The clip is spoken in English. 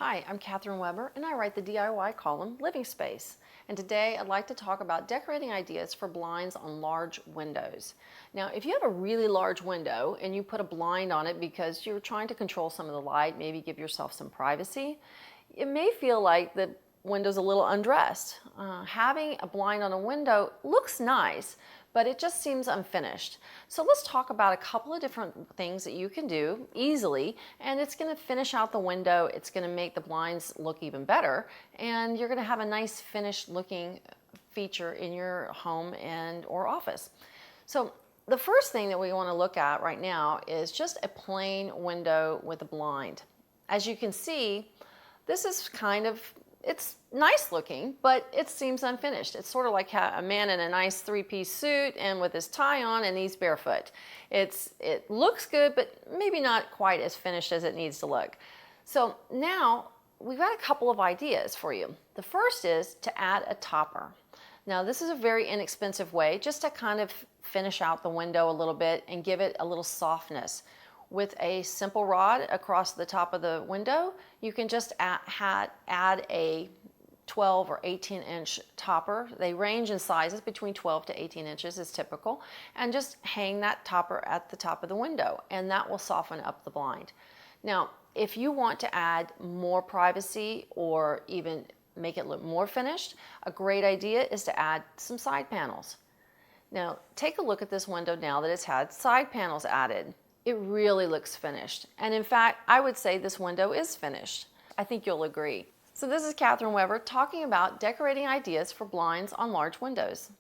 Hi, I'm Catherine Weber and I write the DIY column Living Space. And today I'd like to talk about decorating ideas for blinds on large windows. Now, if you have a really large window and you put a blind on it because you're trying to control some of the light, maybe give yourself some privacy, it may feel like the window's a little undressed. Having a blind on a window looks nice, but it just seems unfinished. So let's talk about a couple of different things that you can do easily, and it's going to finish out the window, it's going to make the blinds look even better, and you're going to have a nice finished looking feature in your home and or office. So the first thing that we want to look at right now is just a plain window with a blind. As you can see, this is it's nice looking, but it seems unfinished. It's sort of like a man in a nice three-piece suit and with his tie on and he's barefoot. It looks good, but maybe not quite as finished as it needs to look. So now we've got a couple of ideas for you. The first is to add a topper. Now this is a very inexpensive way just to kind of finish out the window a little bit and give it a little softness. With a simple rod across the top of the window, you can just add a 12 or 18 inch topper. They range in sizes between 12 to 18 inches is typical, and just hang that topper at the top of the window and that will soften up the blind. Now, if you want to add more privacy or even make it look more finished, a great idea is to add some side panels. Now, take a look at this window now that it's had side panels added. It really looks finished. And in fact, I would say this window is finished. I think you'll agree. So this is Catherine Weber talking about decorating ideas for blinds on large windows.